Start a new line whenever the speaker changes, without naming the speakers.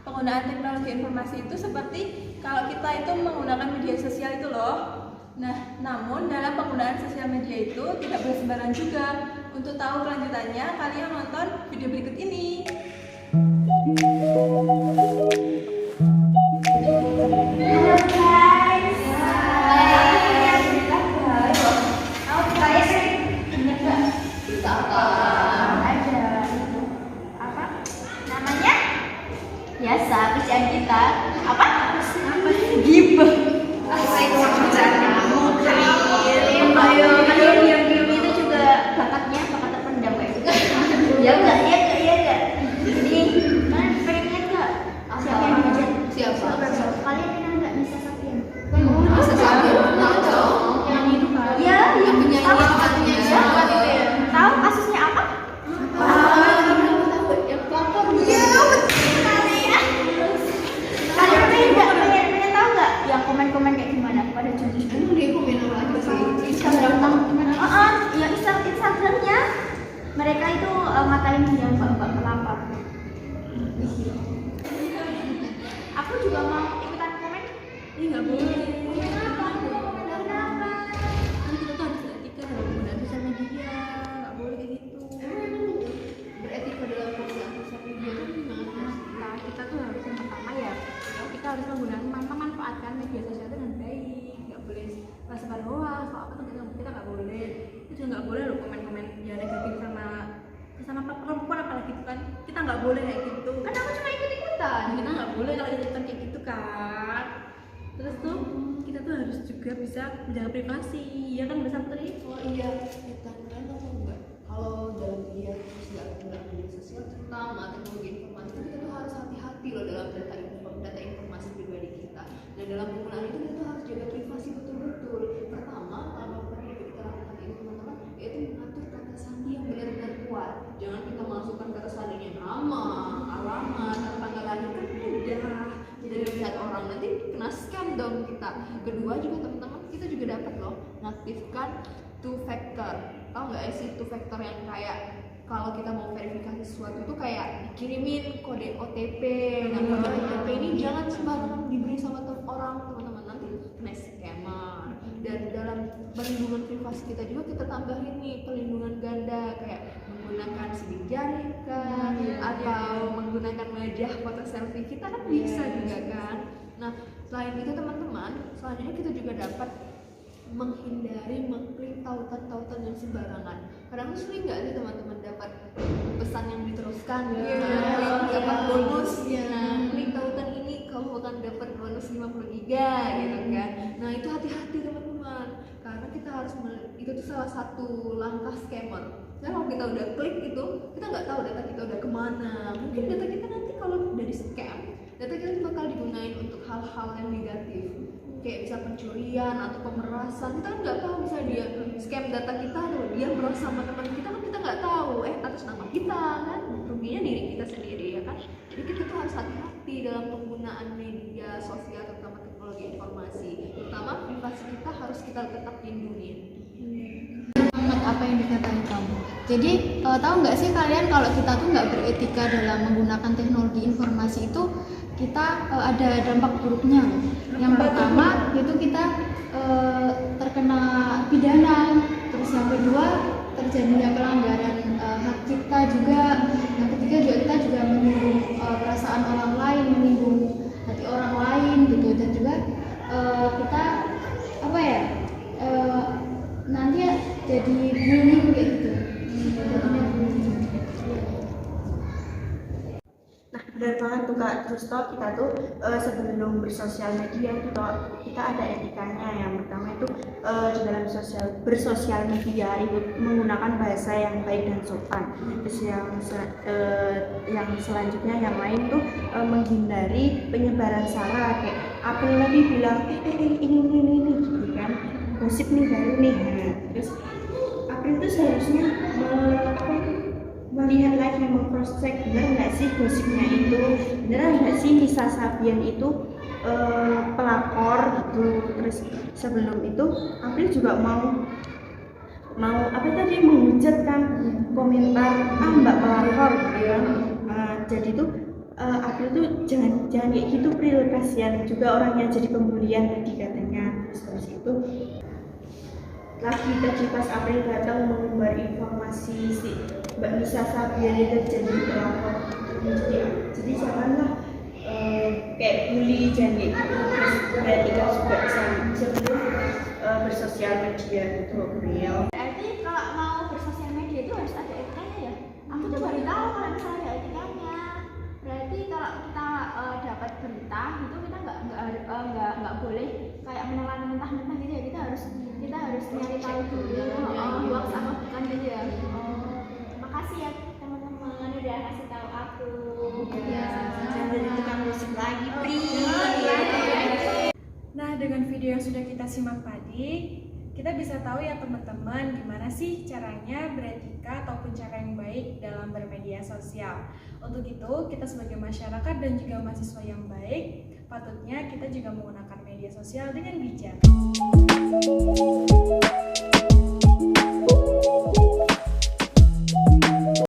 penggunaan teknologi informasi itu seperti kalau kita itu menggunakan media sosial itu loh. Nah, namun dalam penggunaan sosial media itu tidak boleh sembarangan juga. Untuk tahu kelanjutannya, kalian nonton video berikut ini.
Biasa kerjaan kita apa gibah diam itu juga bakatnya bakat terpendam ya enggak jadi pengen enggak siapa yang dihujat kalian kenal enggak Nisa Sabian
Nisa Sabian
yang itu kan ya yang tahu kasusnya apa pengen tahu nggak yang komen kayak gimana pada judul
emang dia komen apa lagi sih?
ya Instagramnya mereka itu ngatain yang mbak pelapor. Aku juga mau ikutan komen.
Ini nggak boleh.
Kenapa?
Kan kita tuh harus etika dalam penggunaan sosial media, nggak boleh kayak gitu.
Beretika dalam penggunaan sosial media itu gimana?
Nah, kita tuh harus yang pertama ya, kita harus memanfaatkan media sosial dengan baik. Nggak boleh sebar hoax, apa tuh kita nggak boleh.
Itu juga nggak boleh loh komen-komen yang negatif sama perempuan apalagi itu kan. Kita nggak boleh kayak gitu.
Kan aku cuma ikut-ikutan.
Kita nggak boleh kalau ikutan kayak gitu kan. Terus tuh kita tuh harus juga bisa menjaga privasi, ya kan Mbak Sapri?
Oh iya, kita kalian tahu nggak? Kalau dalam media sosial, terutama teknologi informasi itu kita tuh harus hati-hati loh dalam data informasi pribadi kita. Dan dalam penggunaan itu kita tuh harus jaga privasi betul-betul. Pertama, apa yang kita lakukan ini teman-teman, yaitu mengatur kata sandi yang benar-benar kuat. Jangan kita masukkan kata sandinya nama, alamat, atau tanggal lahir kan udah jadi lihat orang nanti kena scam dong kita. Kedua juga teman-teman kita juga dapat loh mengaktifkan two factor. Tahu nggak sih two factor yang kayak kalau kita mau verifikasi sesuatu itu kayak dikirimin kode OTP. Nah kode OTP ini jangan sembarangan diberi sama orang teman-teman, nanti kena scammer. Dan dalam perlindungan privasi kita juga kita tambahin nih perlindungan ganda kayak menggunakan sidik jari kan, atau menggunakan wajah foto selfie kita kan bisa juga kan. Nah selain itu teman-teman, selanjutnya kita juga dapat menghindari mengklik tautan-tautan yang sembarangan. Kadang sering nggak sih teman-teman dapat pesan yang diteruskan, dapat bonus, klik tautan ini kamu akan dapat bonus 50 giga gitu kan. Nah itu hati-hati teman-teman, karena kita harus itu tuh salah satu langkah scammer. Nah kalau kita udah klik itu, kita nggak tahu data kita udah kemana. Mungkin data kita nanti kalau dari scam, data kita bakal digunain untuk hal-hal yang negatif, kayak bisa pencurian atau pemerasan. Kita kan nggak tahu, misalnya dia scam data kita atau dia meras sama teman kita, kan kita nggak tahu atas nama kita kan, ruginya diri kita sendiri ya kan. Jadi kita tuh harus hati-hati dalam penggunaan media sosial, terutama teknologi informasi, terutama privasi kita harus kita tetap lindungi.
Apa yang dikatakan kamu. Jadi tahu nggak sih kalian kalau kita tuh nggak beretika dalam menggunakan teknologi informasi itu kita ada dampak buruknya. Yang pertama itu kita terkena pidana, terus yang kedua terjadinya pelanggaran hak cipta juga, yang ketiga juga kita juga menyinggung perasaan orang lain, menyinggung hati orang lain gitu, dan juga kita apa ya nanti ya jadi bullying kayak gitu.
Nah benar banget tuh Kak. Terus toh kita tuh sebelum bersosial media itu toh kita ada etikanya. Yang pertama itu di dalam bersosial media itu menggunakan bahasa yang baik dan sopan. Terus yang selanjutnya yang lain tuh menghindari penyebaran salah, kayak April lagi bilang ini gitu kan, gosip nih baru nih. Terus April tuh seharusnya melihat lagi, meng-cross check benar nggak sih gosipnya itu, benar nggak sih Nisa Sabian itu pelakor gitu. Terus sebelum itu April juga mau apa tadi menghujat kan, komentar Mbak pelakor gitu ya. Jadi tuh April tuh jangan kayak gitu April, kasihan juga orang yang jadi pembulian tadi katanya. Terus itu lagi tadi pas April datang mengumbar informasi si Mbak Nisa Sabian itu jadi pelapor. Jadi janganlah kayak bully, jangan kayak gitu. Terus beretika juga sebelum bersosial media itu April.
Berarti kalau mau bersosial media itu harus ada etikanya ya? Aku tuh baru tahu kalau misalnya ada etikanya. Berarti kalau kita dapat berita itu kita nggak boleh kayak menelan mentah-mentah gitu ya. Kita harus nyari tahu dulu hoax apa bukan gitu ya. Makasih ya teman-teman udah kasih tahu aku.
Jangan jadi tukang gosip lagi, Pri.
Nah, dengan video yang sudah kita simak tadi, kita bisa tahu ya teman-teman gimana sih caranya beretika ataupun cara yang baik dalam bermedia sosial. Untuk itu, kita sebagai masyarakat dan juga mahasiswa yang baik, patutnya kita juga menggunakan media sosial dengan bijak.